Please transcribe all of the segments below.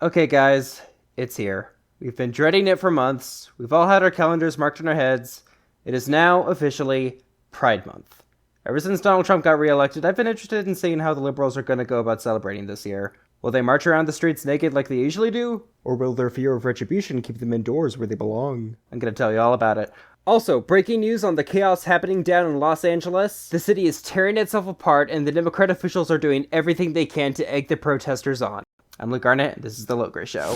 Okay, guys, it's here. We've been dreading it for months. We've all had our calendars marked on our heads. It is now officially Pride Month. Ever since Donald Trump got reelected, I've been interested in seeing how the liberals are going to go about celebrating this year. Will they march around the streets naked like they usually do? Or will their fear of retribution keep them indoors where they belong? I'm going to tell you all about it. Also, breaking news on the chaos happening down in Los Angeles. The city is tearing itself apart, and the Democrat officials are doing everything they can to egg the protesters on. I'm Luke Garnett, and this is The Logre Show.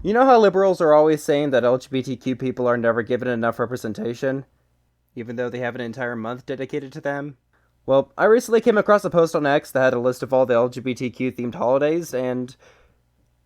You know how liberals are always saying that LGBTQ people are never given enough representation, even though they have an entire month dedicated to them? Well, I recently came across a post on X that had a list of all the LGBTQ-themed holidays, and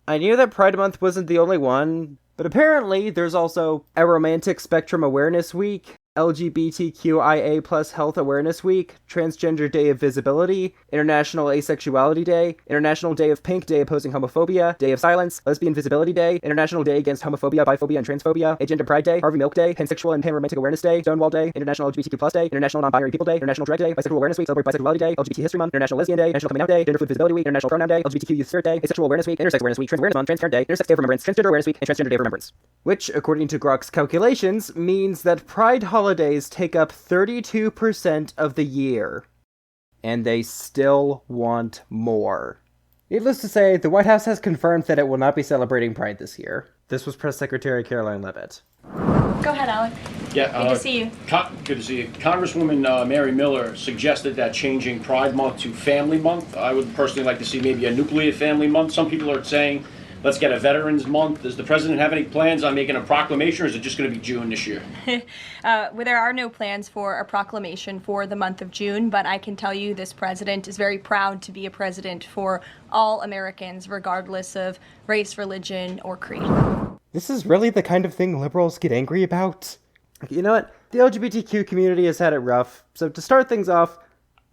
I knew that Pride Month wasn't the only one, but apparently there's also a Romantic Spectrum Awareness Week, LGBTQIA+ Health Awareness Week, Transgender Day of Visibility, International Asexuality Day, International Day of Pink, Day Opposing Homophobia, Day of Silence, Lesbian Visibility Day, International Day Against Homophobia, Biphobia, and Transphobia, Agenda Pride Day, Harvey Milk Day, Pansexual and Panromantic Awareness Day, Stonewall Day, International LGBTQ+ Day, International Non-Binary People Day, International Drag Day, Bisexual Awareness Week, Celebrate Bisexuality Day, LGBT History Month, International Lesbian Day, National Coming Out Day, Gender Fluid Visibility Week, International Pronoun Day, LGBTQ Youth Spirit Day, Asexual Awareness Week, Intersex Awareness Week, Trans Awareness Month, Transparent Day, Intersex Day of Remembrance, Transgender Awareness Week, and Transgender Day of Remembrance. Which, according to Grok's calculations, means that Pride holidays take up 32% of the year. And they still want more. Needless to say, the White House has confirmed that it will not be celebrating Pride this year. This was Press Secretary Caroline Leavitt. Go ahead, Alec. Yeah, good to see you. Good to see you. Congresswoman Mary Miller suggested that changing Pride Month to Family Month. I would personally like to see maybe a nuclear family month. Some people are saying, let's get a Veterans Month. Does the president have any plans on making a proclamation, or is it just going to be June this year? Well, there are no plans for a proclamation for the month of June, but I can tell you this president is very proud to be a president for all Americans, regardless of race, religion, or creed. This is really the kind of thing liberals get angry about? You know what? The LGBTQ community has had it rough, so to start things off,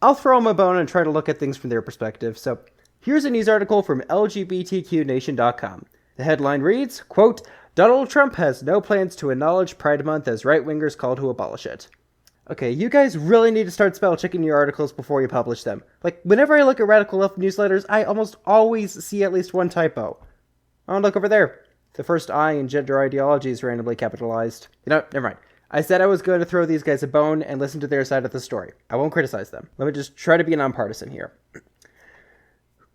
I'll throw them a bone and try to look at things from their perspective. So here's a news article from LGBTQNation.com. The headline reads, quote, Donald Trump has no plans to acknowledge Pride Month as right-wingers call to abolish it. Okay, you guys really need to start spell-checking your articles before you publish them. Like, whenever I look at radical left newsletters, I almost always see at least one typo. Oh, look over there. The first I in gender ideology is randomly capitalized. You know, never mind. I said I was going to throw these guys a bone and listen to their side of the story. I won't criticize them. Let me just try to be nonpartisan here.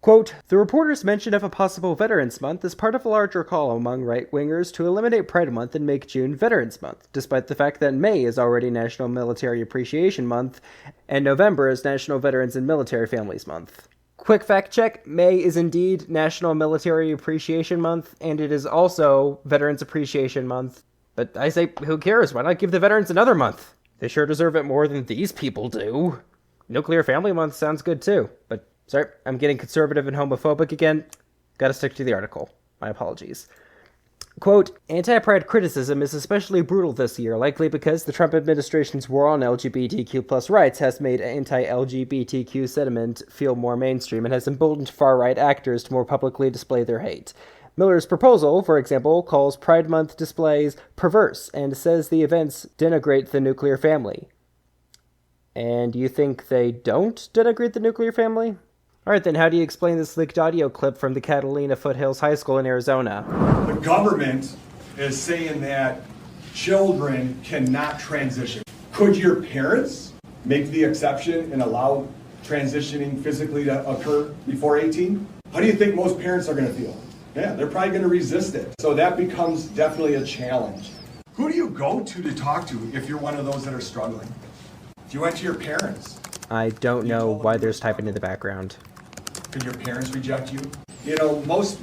Quote, the reporter's mention of a possible Veterans Month is part of a larger call among right-wingers to eliminate Pride Month and make June Veterans Month, despite the fact that May is already National Military Appreciation Month, and November is National Veterans and Military Families Month. Quick fact check, May is indeed National Military Appreciation Month, and it is also Veterans Appreciation Month. But I say, who cares? Why not give the veterans another month? They sure deserve it more than these people do. Nuclear Family Month sounds good too, but sorry, I'm getting conservative and homophobic again. Gotta stick to the article. My apologies. Quote, anti-Pride criticism is especially brutal this year, likely because the Trump administration's war on LGBTQ+ rights has made anti-LGBTQ sentiment feel more mainstream and has emboldened far-right actors to more publicly display their hate. Miller's proposal, for example, calls Pride Month displays perverse and says the events denigrate the nuclear family. And you think they don't denigrate the nuclear family? Alright then, how do you explain this leaked audio clip from the Catalina Foothills High School in Arizona? The government is saying that children cannot transition. Could your parents make the exception and allow transitioning physically to occur before 18? How do you think most parents are going to feel? Yeah, they're probably going to resist it. So that becomes definitely a challenge. Who do you go to talk to if you're one of those that are struggling? If you went to your parents. I don't know why there's typing in the background. Could your parents reject you? You know, most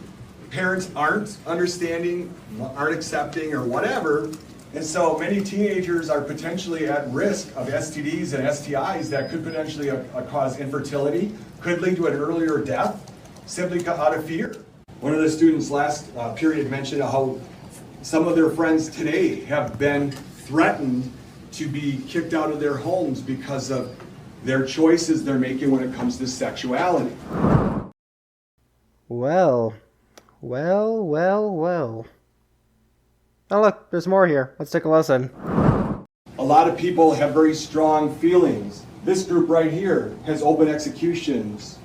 parents aren't understanding, aren't accepting, or whatever. And so many teenagers are potentially at risk of STDs and STIs that could potentially cause infertility, could lead to an earlier death, simply out of fear. One of the students last period mentioned how Some of their friends today have been threatened to be kicked out of their homes because of their choices they're making when it comes to sexuality. Well. Oh look, there's more here. Let's take a listen. A lot of people have very strong feelings. This group right here has open executions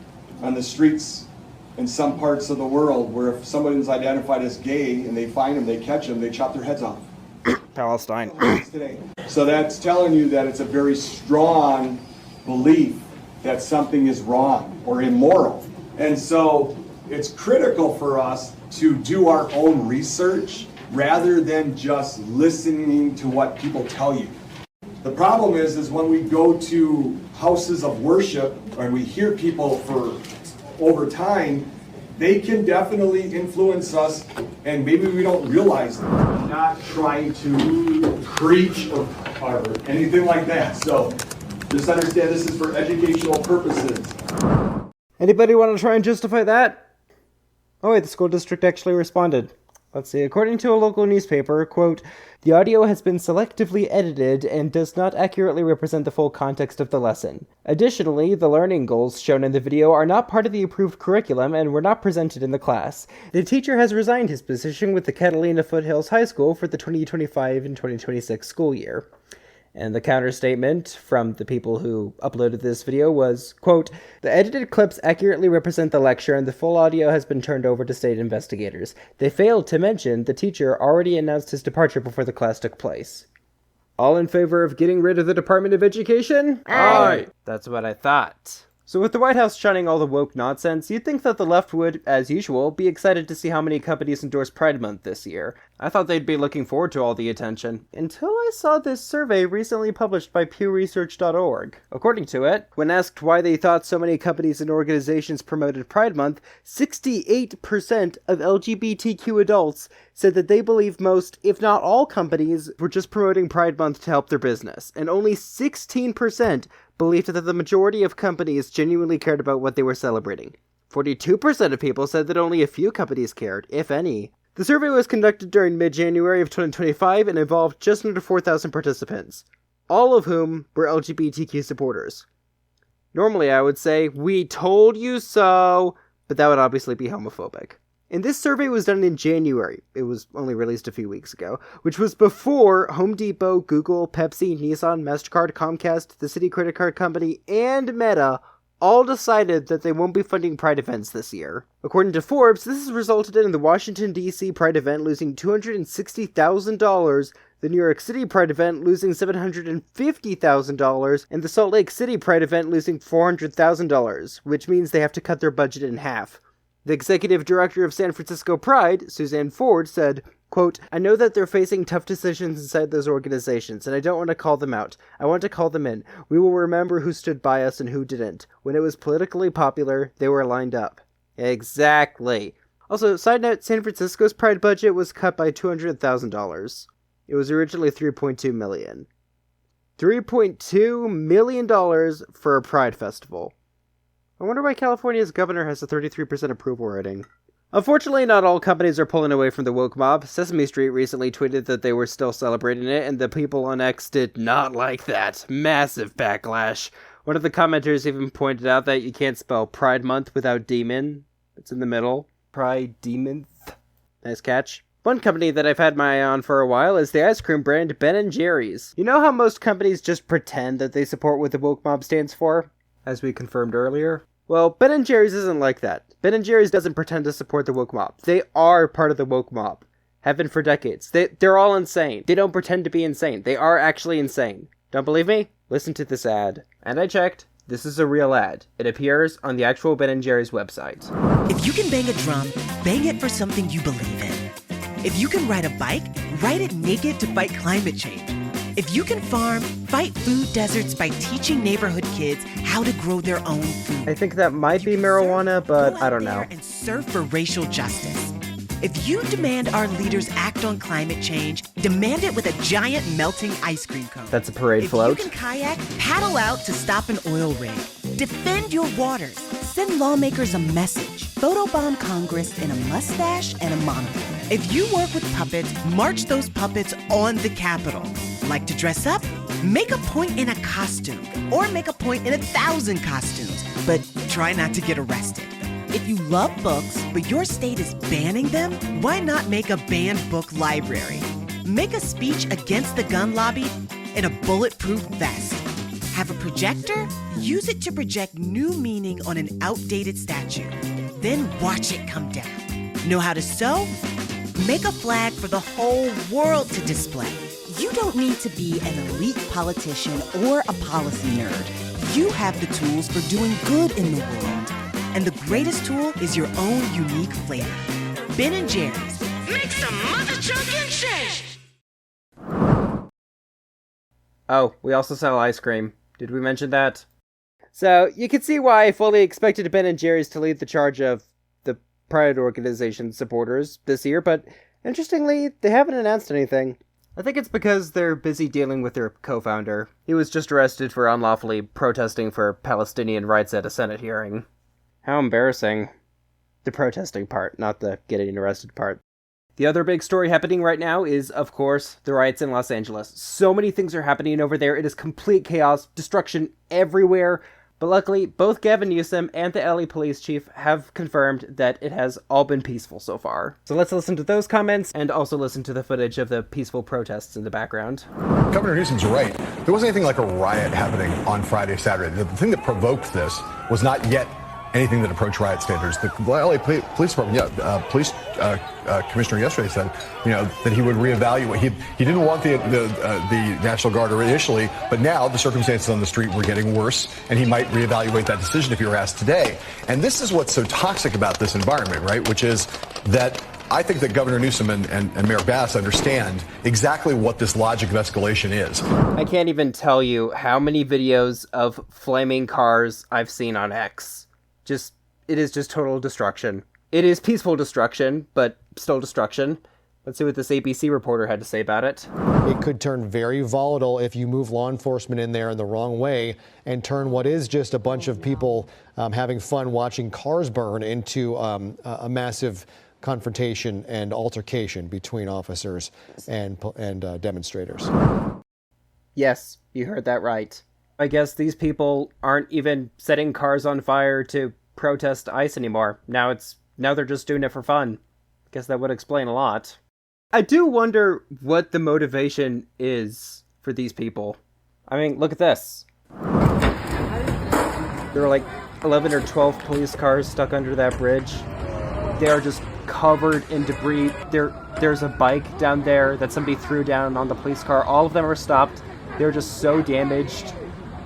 on the streets in some parts of the world where if someone's identified as gay and they find them, they catch them, they chop their heads off. Palestine. So that's telling you that it's a very strong belief that something is wrong or immoral. And so it's critical for us to do our own research rather than just listening to what people tell you. The problem is when we go to houses of worship and we hear people for over time, they can definitely influence us, and maybe we don't realize it. I'm not trying to preach or anything like that. So just understand this is for educational purposes. Anybody want to try and justify that? Oh wait, the school district actually responded. Let's see, according to a local newspaper, quote, "The audio has been selectively edited and does not accurately represent the full context of the lesson. Additionally, the learning goals shown in the video are not part of the approved curriculum and were not presented in the class. The teacher has resigned his position with the Catalina Foothills High School for the 2025 and 2026 school year." And the counter-statement from the people who uploaded this video was, quote, "The edited clips accurately represent the lecture and the full audio has been turned over to state investigators. They failed to mention the teacher already announced his departure before the class took place." All in favor of getting rid of the Department of Education? Aye. That's what I thought. So with the White House shunning all the woke nonsense, you'd think that the left would, as usual, be excited to see how many companies endorse Pride Month this year. I thought they'd be looking forward to all the attention. Until I saw this survey recently published by PewResearch.org. According to it, when asked why they thought so many companies and organizations promoted Pride Month, 68% of LGBTQ adults said that they believe most, if not all companies, were just promoting Pride Month to help their business. And only 16% believed that the majority of companies genuinely cared about what they were celebrating. 42% of people said that only a few companies cared, if any. The survey was conducted during mid-January of 2025 and involved just under 4,000 participants, all of whom were LGBTQ supporters. Normally I would say, "We told you so," but that would obviously be homophobic. And this survey was done in January. It was only released a few weeks ago, which was before Home Depot, Google, Pepsi, Nissan, MasterCard, Comcast, the Citi Credit Card Company, and Meta all decided that they won't be funding Pride events this year. According to Forbes, this has resulted in the Washington, D.C. Pride event losing $260,000, the New York City Pride event losing $750,000, and the Salt Lake City Pride event losing $400,000, which means they have to cut their budget in half. The executive director of San Francisco Pride, Suzanne Ford, said, quote, "I know that they're facing tough decisions inside those organizations, and I don't want to call them out. I want to call them in. We will remember who stood by us and who didn't. When it was politically popular, they were lined up." Exactly. Also, side note, San Francisco's Pride budget was cut by $200,000. It was originally $3.2 million. $3.2 million for a Pride festival. I wonder why California's governor has a 33% approval rating. Unfortunately, not all companies are pulling away from the woke mob. Sesame Street recently tweeted that they were still celebrating it, and the people on X did not like that. Massive backlash. One of the commenters even pointed out that you can't spell Pride Month without demon. It's in the middle. Pride Demon. Nice catch. One company that I've had my eye on for a while is the ice cream brand Ben & Jerry's. You know how most companies just pretend that they support what the woke mob stands for? As we confirmed earlier. Well, Ben & Jerry's isn't like that. Ben & Jerry's doesn't pretend to support the woke mob. They are part of the woke mob. Have been for decades. They're all insane. They don't pretend to be insane. They are actually insane. Don't believe me? Listen to this ad. And I checked. This is a real ad. It appears on the actual Ben & Jerry's website. If you can bang a drum, bang it for something you believe in. If you can ride a bike, ride it naked to fight climate change. If you can farm, fight food deserts by teaching neighborhood kids how to grow their own food. I think that might be marijuana, but I don't know. And serve for racial justice. If you demand our leaders act on climate change, demand it with a giant melting ice cream cone. That's a parade float. If you can kayak, paddle out to stop an oil rig. Defend your waters. Send lawmakers a message. Photobomb Congress in a mustache and a monocle. If you work with puppets, march those puppets on the Capitol. Like to dress up? Make a point in a costume, or make a point in 1,000 costumes, but try not to get arrested. If you love books, but your state is banning them, why not make a banned book library? Make a speech against the gun lobby in a bulletproof vest. Have a projector? Use it to project new meaning on an outdated statue. Then watch it come down. Know how to sew? Make a flag for the whole world to display. You don't need to be an elite politician or a policy nerd. You have the tools for doing good in the world. And the greatest tool is your own unique flavor. Ben & Jerry's. Make some mother chunkin' change! Oh, we also sell ice cream. Did we mention that? So, you can see why I fully expected Ben & Jerry's to lead the charge of the Pride Organization supporters this year, but interestingly, they haven't announced anything. I think it's because they're busy dealing with their co-founder. He was just arrested for unlawfully protesting for Palestinian rights at a Senate hearing. How embarrassing. The protesting part, not the getting arrested part. The other big story happening right now is, of course, the riots in Los Angeles. So many things are happening over there. It is complete chaos, destruction everywhere. But luckily, both Gavin Newsom and the LA police chief have confirmed that it has all been peaceful so far. So let's listen to those comments and also listen to the footage of the peaceful protests in the background. Governor Newsom's right. There wasn't anything like a riot happening on Friday, Saturday. The thing that provoked this was not yet anything that approached riot standards. The LA Police Department, police commissioner yesterday said, that he would reevaluate. He didn't want the National Guard initially, but now the circumstances on the street were getting worse, and he might reevaluate that decision if he were asked today. And this is what's so toxic about this environment, right? Which is that I think that Governor Newsom and Mayor Bass understand exactly what this logic of escalation is. I can't even tell you how many videos of flaming cars I've seen on X. It is just total destruction. It is peaceful destruction, but still destruction. Let's see what this ABC reporter had to say about it. It could turn very volatile if you move law enforcement in there in the wrong way and turn what is just a bunch of people having fun watching cars burn into a massive confrontation and altercation between officers and demonstrators. Yes, you heard that right. I guess these people aren't even setting cars on fire to protest ICE anymore. Now they're just doing it for fun. Guess that would explain a lot. I do wonder what the motivation is for these people. I mean, look at this. There are like 11 or 12 police cars stuck under that bridge. They are just covered in debris. There's a bike down there that somebody threw down on the police car. All of them are stopped. They're just so damaged.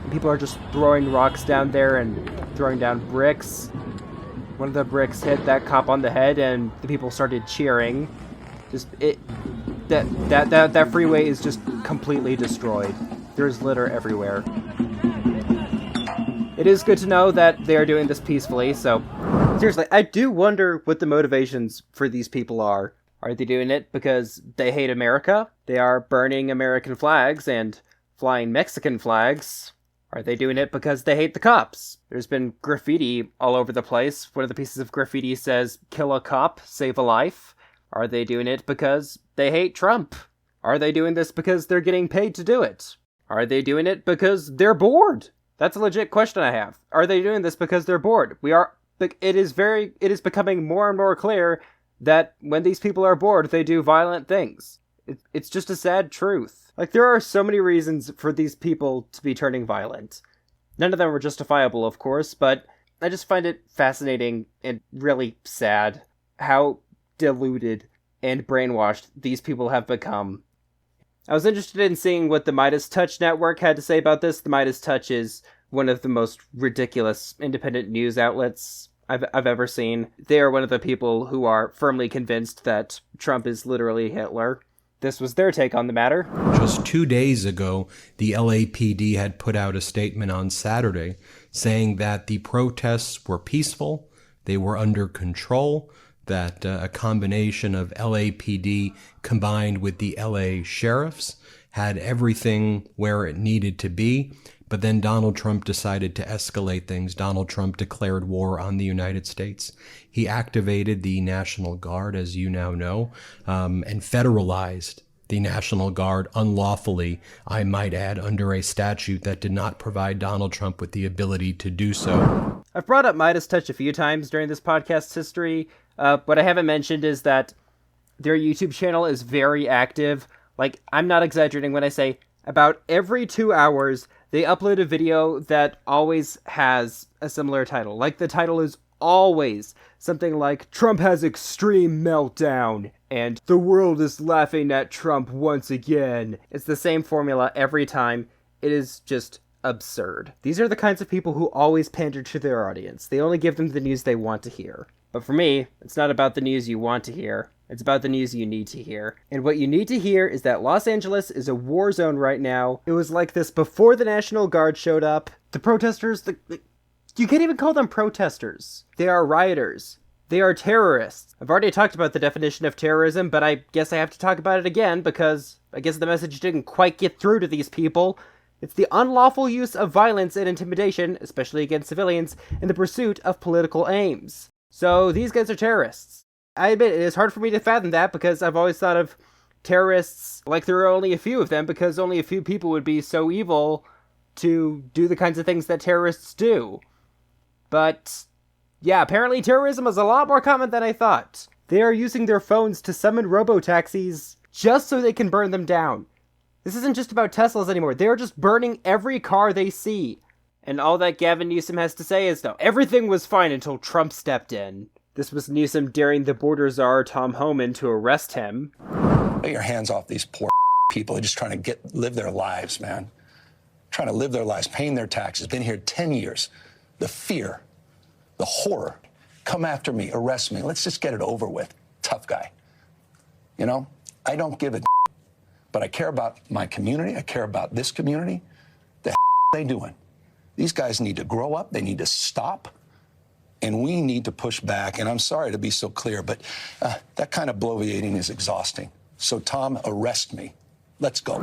And people are just throwing rocks down there and throwing down bricks. One of the bricks hit that cop on the head, and the people started cheering. That freeway is just completely destroyed. There's litter everywhere. It is good to know that they are doing this peacefully, so seriously, I do wonder what the motivations for these people are. Are they doing it because they hate America? They are burning American flags and flying Mexican flags. Are they doing it because they hate the cops? There's been graffiti all over the place. One of the pieces of graffiti says, "Kill a cop, save a life." Are they doing it because they hate Trump? Are they doing this because they're getting paid to do it? Are they doing it because they're bored? That's a legit question I have. Are they doing this because they're bored? It is becoming more and more clear that when these people are bored, they do violent things. It's just a sad truth. Like, there are so many reasons for these people to be turning violent. None of them are justifiable, of course, but I just find it fascinating and really sad how deluded and brainwashed these people have become. I was interested in seeing what the MeidasTouch network had to say about this. The MeidasTouch is one of the most ridiculous independent news outlets I've ever seen. They are one of the people who are firmly convinced that Trump is literally Hitler. This was their take on the matter. Just 2 days ago, the LAPD had put out a statement on Saturday saying that the protests were peaceful, they were under control, that a combination of LAPD combined with the LA sheriffs had everything where it needed to be. But then Donald Trump decided to escalate things. Donald Trump declared war on the United States. He activated the National Guard, as you now know, and federalized the National Guard unlawfully, I might add, under a statute that did not provide Donald Trump with the ability to do so. I've brought up MeidasTouch a few times during this podcast's history. What I haven't mentioned is that their YouTube channel is very active. Like, I'm not exaggerating when I say about every 2 hours, they upload a video that always has a similar title. Like, the title is always something like, Trump has extreme meltdown, and the world is laughing at Trump once again. It's the same formula every time. It is just absurd. These are the kinds of people who always pander to their audience. They only give them the news they want to hear. But for me, it's not about the news you want to hear. It's about the news you need to hear. And what you need to hear is that Los Angeles is a war zone right now. It was like this before the National Guard showed up. The protesters, you can't even call them protesters. They are rioters. They are terrorists. I've already talked about the definition of terrorism, but I guess I have to talk about it again because I guess the message didn't quite get through to these people. It's the unlawful use of violence and intimidation, especially against civilians, in the pursuit of political aims. So these guys are terrorists. I admit it is hard for me to fathom that because I've always thought of terrorists like there are only a few of them because only a few people would be so evil to do the kinds of things that terrorists do. But yeah, apparently terrorism is a lot more common than I thought. They are using their phones to summon robo-taxis just so they can burn them down. This isn't just about Teslas anymore. They're just burning every car they see. And all that Gavin Newsom has to say is, no, everything was fine until Trump stepped in. This was Newsom daring the border czar Tom Homan to arrest him. Get your hands off these poor people. They're just trying to live their lives, man. Trying to live their lives, paying their taxes. Been here 10 years. The fear, the horror. Come after me, arrest me. Let's just get it over with. Tough guy. You know, I don't give a but I care about my community. I care about this community. The they doing? These guys need to grow up. They need to stop. And we need to push back. And I'm sorry to be so clear, but that kind of bloviating is exhausting. So, Tom, arrest me. Let's go.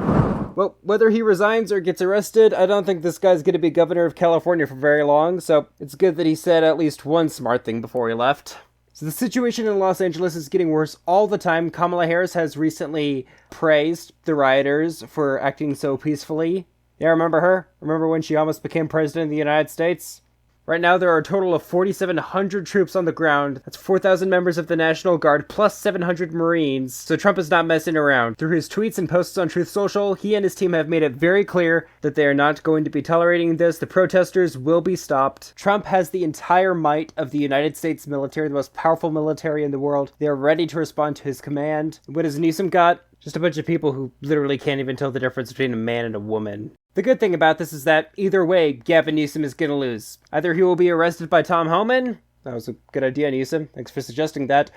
Well, whether he resigns or gets arrested, I don't think this guy's going to be governor of California for very long, so it's good that he said at least one smart thing before he left. So the situation in Los Angeles is getting worse all the time. Kamala Harris has recently praised the rioters for acting so peacefully. Yeah, remember her? Remember when she almost became president of the United States? Right now, there are a total of 4,700 troops on the ground. That's 4,000 members of the National Guard, plus 700 Marines. So Trump is not messing around. Through his tweets and posts on Truth Social, he and his team have made it very clear that they are not going to be tolerating this. The protesters will be stopped. Trump has the entire might of the United States military, the most powerful military in the world. They are ready to respond to his command. What has Newsom got? Just a bunch of people who literally can't even tell the difference between a man and a woman. The good thing about this is that either way, Gavin Newsom is going to lose. Either he will be arrested by Tom Homan, that was a good idea, Newsom, thanks for suggesting that,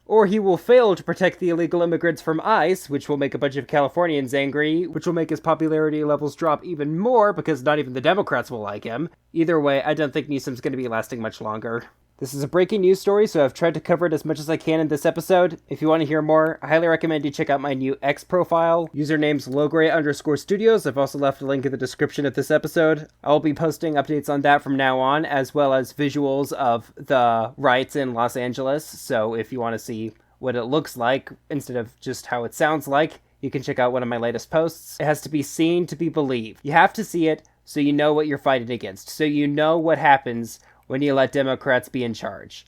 or he will fail to protect the illegal immigrants from ICE, which will make a bunch of Californians angry, which will make his popularity levels drop even more because not even the Democrats will like him. Either way, I don't think Newsom's going to be lasting much longer. This is a breaking news story, so I've tried to cover it as much as I can in this episode. If you want to hear more, I highly recommend you check out my new X profile. Username's lowgray_studios. I've also left a link in the description of this episode. I'll be posting updates on that from now on, as well as visuals of the riots in Los Angeles. So if you want to see what it looks like, instead of just how it sounds like, you can check out one of my latest posts. It has to be seen to be believed. You have to see it so you know what you're fighting against, so you know what happens when you let Democrats be in charge.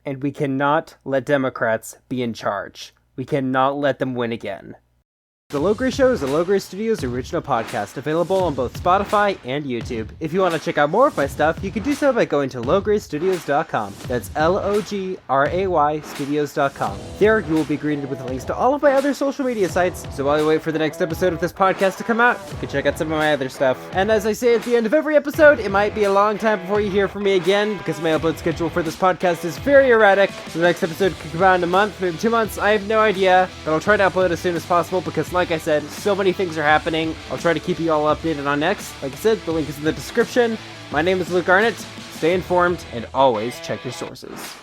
And we cannot let Democrats be in charge. We cannot let them win again. The Low Gray Show is a Low Gray Studios original podcast, available on both Spotify and YouTube. If you want to check out more of my stuff, you can do so by going to lowgraystudios.com. That's LOGRAY studios.com. There, you will be greeted with links to all of my other social media sites, so while you wait for the next episode of this podcast to come out, you can check out some of my other stuff. And as I say at the end of every episode, it might be a long time before you hear from me again, because my upload schedule for this podcast is very erratic. So the next episode could come out in a month, maybe 2 months, I have no idea, but I'll try to upload as soon as possible, because like I said, so many things are happening. I'll try to keep you all updated on next. Like I said, the link is in the description. My name is Luke Arnott. Stay informed and always check your sources.